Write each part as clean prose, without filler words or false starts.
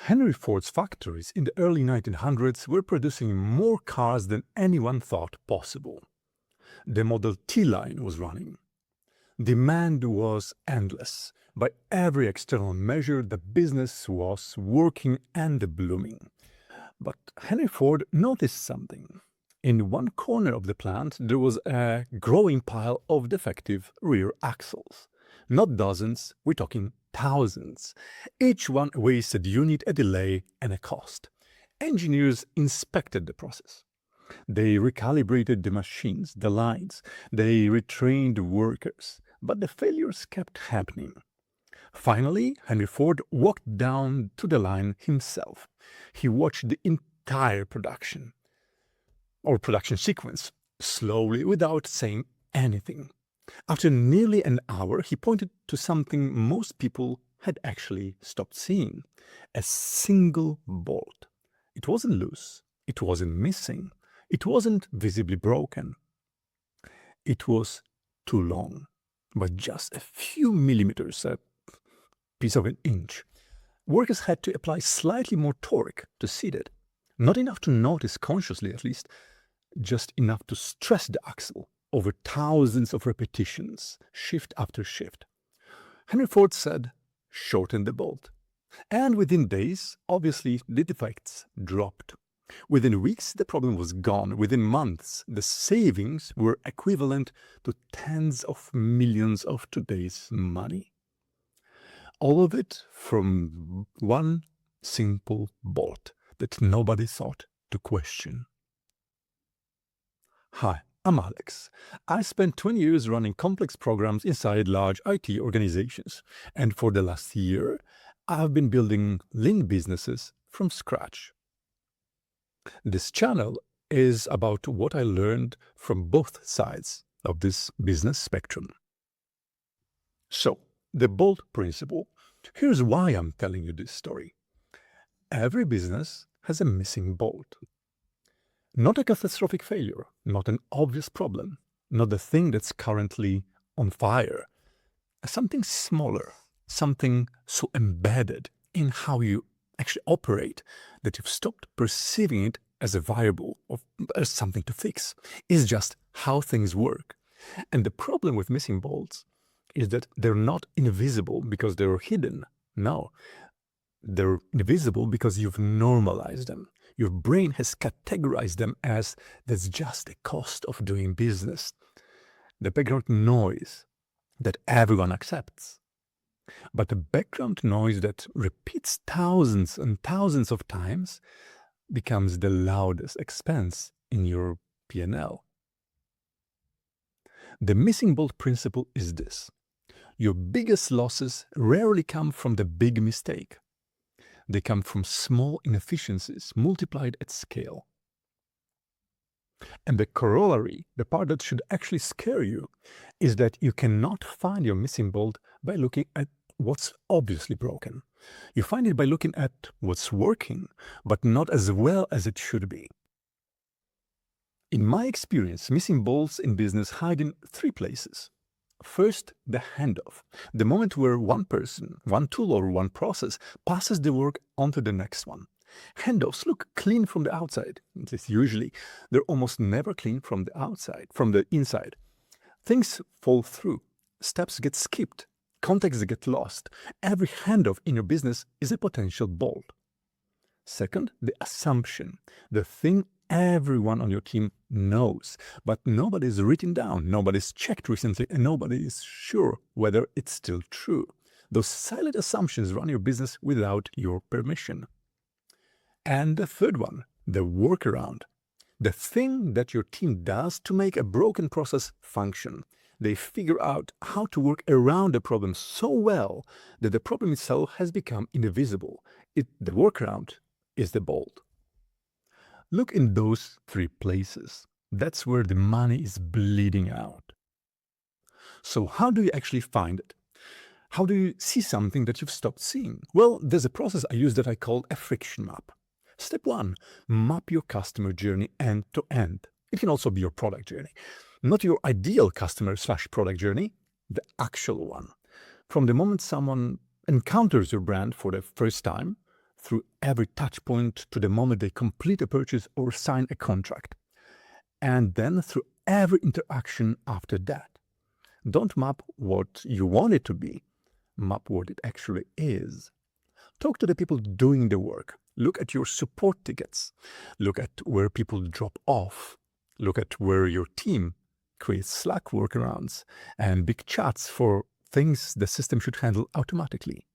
Henry Ford's factories in the early 1900s were producing more cars than anyone thought possible. The Model T line was running. Demand was endless. By every external measure, the business was working and blooming. But Henry Ford noticed something. In one corner of the plant, there was a growing pile of defective rear axles. Not dozens, we're talking thousands. Each one a wasted unit, a delay, and a cost. Engineers inspected the process. They recalibrated the machines, the lines. They retrained workers. But the failures kept happening. Finally, Henry Ford walked down to the line himself. He watched the entire production sequence slowly without saying anything. After nearly an hour, he pointed to something most people had actually stopped seeing: a single bolt. It wasn't loose. It wasn't missing. It wasn't visibly broken. It was too long, by just a few millimeters, a piece of an inch. Workers had to apply slightly more torque to seat it. Not enough to notice consciously, at least, just enough to stress the axle over thousands of repetitions, shift after shift. Henry Ford said, "Shorten the bolt." And within days, obviously, the defects dropped. Within weeks, the problem was gone. Within months, the savings were equivalent to tens of millions of today's money. All of it from one simple bolt that nobody thought to question. Hi, I'm Alex. I spent 20 years running complex programs inside large IT organizations, and for the last year, I've been building lean businesses from scratch. This channel is about what I learned from both sides of this business spectrum. So, the bolt principle. Here's why I'm telling you this story. Every business has a missing bolt. Not a catastrophic failure, not an obvious problem, not the thing that's currently on fire. Something smaller, something so embedded in how you actually operate that you've stopped perceiving it as a variable or as something to fix. It's just how things work. And the problem with missing bolts is that they're not invisible because they're hidden. No, they're invisible because you've normalized them. Your brain has categorized them as that's just the cost of doing business, the background noise that everyone accepts. But the background noise that repeats thousands and thousands of times becomes the loudest expense in your P&L. The missing bolt principle is this: your biggest losses rarely come from the big mistake. They come from small inefficiencies multiplied at scale. And the corollary, the part that should actually scare you, is that you cannot find your missing bolt by looking at what's obviously broken. You find it by looking at what's working, but not as well as it should be. In my experience, missing bolts in business hide in three places. First, the handoff, the moment where one person, one tool, or one process passes the work onto the next one. Handoffs look clean from the outside. At least usually, they're almost never clean from the inside. Things fall through. Steps get skipped. Contexts get lost. Every handoff in your business is a potential bolt. Second, the assumption, the thing everyone on your team knows, but nobody's written down, nobody's checked recently, and nobody is sure whether it's still true. Those silent assumptions run your business without your permission. And the third one, the workaround, the thing that your team does to make a broken process function. They figure out how to work around the problem so well that the problem itself has become invisible. The workaround is the bolt. Look in those three places. That's where the money is bleeding out. So how do you actually find it? How do you see something that you've stopped seeing? Well, there's a process I use that I call a friction map. Step 1, map your customer journey end to end. It can also be your product journey. Not your ideal customer/product journey, the actual one. From the moment someone encounters your brand for the first time, through every touch point to the moment they complete a purchase or sign a contract, and then through every interaction after that. Don't map what you want it to be, map what it actually is. Talk to the people doing the work. Look at your support tickets. Look at where people drop off. Look at where your team creates Slack workarounds and big chats for things the system should handle automatically.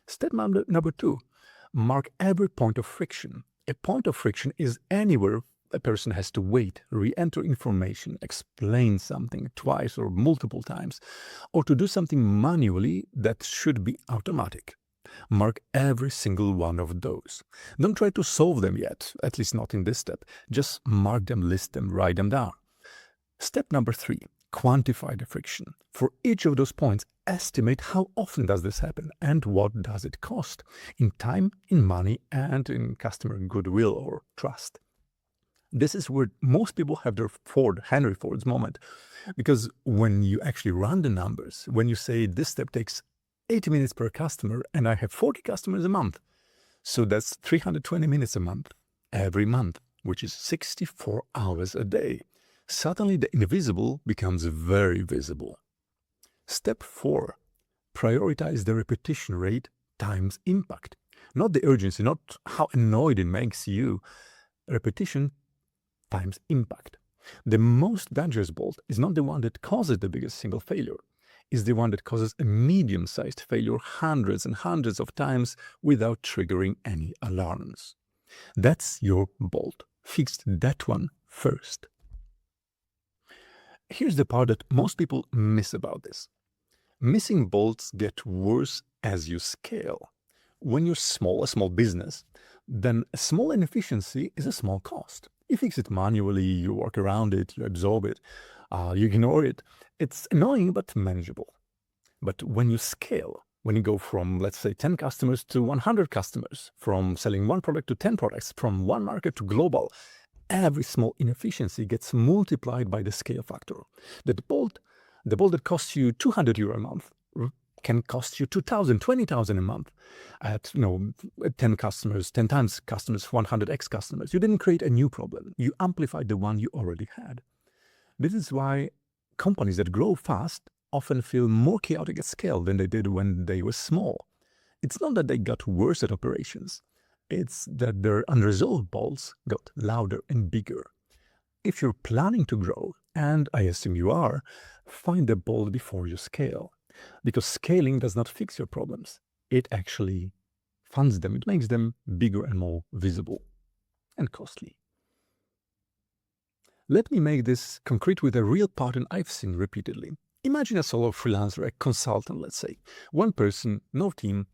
Step number 2, mark every point of friction. A point of friction is anywhere a person has to wait, re-enter information, explain something twice or multiple times, or to do something manually that should be automatic. Mark every single one of those. Don't try to solve them yet, at least not in this step. Just mark them, list them, write them down. Step number 3, quantify the friction. For each of those points, estimate how often does this happen and what does it cost in time, in money, and in customer goodwill or trust. This is where most people have their Henry Ford's moment, because when you actually run the numbers, when you say this step takes 80 minutes per customer and I have 40 customers a month, so that's 320 minutes a month, every month, which is 64 hours a day. Suddenly the invisible becomes very visible. Step 4, prioritize the repetition rate times impact. Not the urgency, not how annoyed it makes you. Repetition times impact. The most dangerous bolt is not the one that causes the biggest single failure. It's the one that causes a medium-sized failure hundreds and hundreds of times without triggering any alarms. That's your bolt. Fix that one first. Here's the part that most people miss about this. Missing bolts get worse as you scale. When you're a small business, then a small inefficiency is a small cost. You fix it manually, you work around it, you absorb it, you ignore it. It's annoying but manageable. But when you scale, when you go from, let's say, 10 customers to 100 customers, from selling one product to 10 products, from one market to global, every small inefficiency gets multiplied by the scale factor. The bolt that costs you €200 a month can cost you 2,000, 20,000 a month. At 10 customers, 10 times customers, 100x customers. You didn't create a new problem. You amplified the one you already had. This is why companies that grow fast often feel more chaotic at scale than they did when they were small. It's not that they got worse at operations. It's that their unresolved bolts got louder and bigger. If you're planning to grow, and I assume you are, find the bolt before you scale. Because scaling does not fix your problems. It actually funds them. It makes them bigger and more visible and costly. Let me make this concrete with a real pattern I've seen repeatedly. Imagine a solo freelancer, a consultant, let's say. One person, no team,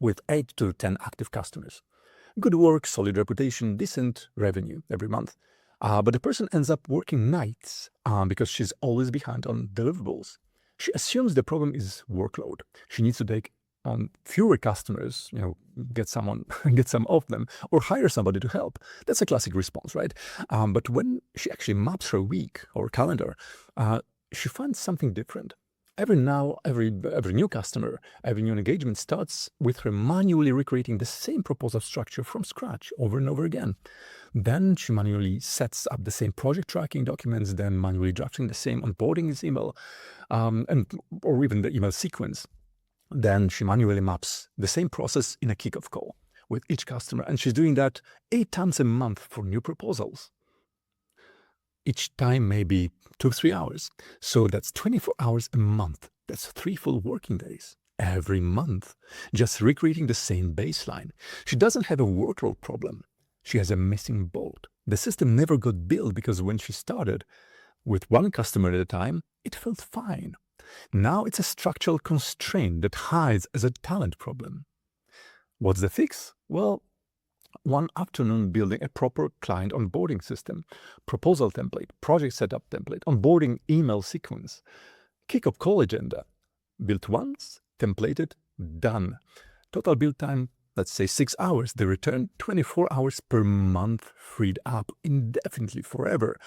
with 8 to 10 active customers. Good work, solid reputation, decent revenue every month. But the person ends up working nights because she's always behind on deliverables. She assumes the problem is workload. She needs to take on fewer customers, get some of them, or hire somebody to help. That's a classic response, right? But when she actually maps her week or calendar, she finds something different. Every new customer, every new engagement starts with her manually recreating the same proposal structure from scratch over and over again. Then she manually sets up the same project tracking documents, then manually drafting the same onboarding email, or even the email sequence. Then she manually maps the same process in a kickoff call with each customer, and she's doing that 8 times a month for new proposals. Each time maybe 2-3 hours. So that's 24 hours a month. That's 3 full working days every month, just recreating the same baseline. She doesn't have a workload problem. She has a missing bolt. The system never got built because when she started with one customer at a time, it felt fine. Now it's a structural constraint that hides as a talent problem. What's the fix? Well, one afternoon building a proper client onboarding system, proposal template, project setup template, onboarding email sequence, kickoff call agenda. Built once, templated, done. Total build time, let's say 6 hours. The return, 24 hours per month, freed up indefinitely forever.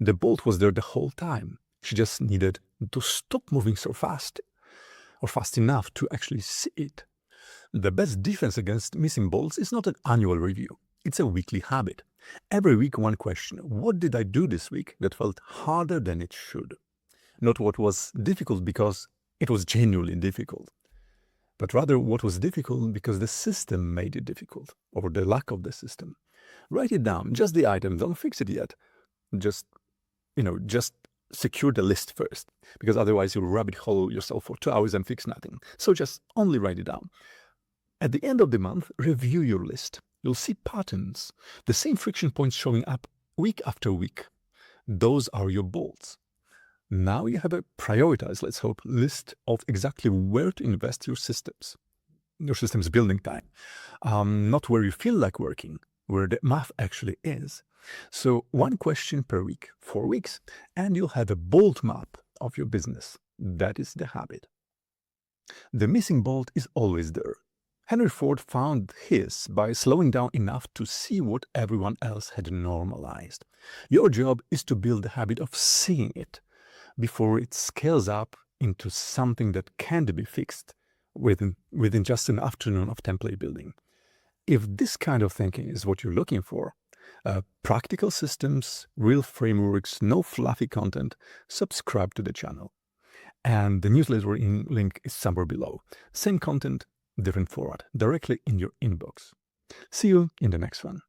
The bolt was there the whole time. She just needed to stop moving so fast, or fast enough to actually see it. The best defense against missing bolts is not an annual review. It's a weekly habit. Every week, one question: what did I do this week that felt harder than it should? Not what was difficult because it was genuinely difficult, but rather what was difficult because the system made it difficult, or the lack of the system. Write it down, just the item, don't fix it yet. Just secure the list first, because otherwise you'll rabbit hole yourself for 2 hours and fix nothing. So just only write it down. At the end of the month, review your list. You'll see patterns, the same friction points showing up week after week. Those are your bolts. Now you have a prioritized, let's hope, list of exactly where to invest your system's building time. Not where you feel like working, where the math actually is. So one question per week, 4 weeks, and you'll have a bolt map of your business. That is the habit. The missing bolt is always there. Henry Ford found his by slowing down enough to see what everyone else had normalized. Your job is to build the habit of seeing it before it scales up into something that can't be fixed within just an afternoon of template building. If this kind of thinking is what you're looking for, practical systems, real frameworks, no fluffy content, subscribe to the channel. And the newsletter link is somewhere below. Same content, different format, directly in your inbox. See you in the next one.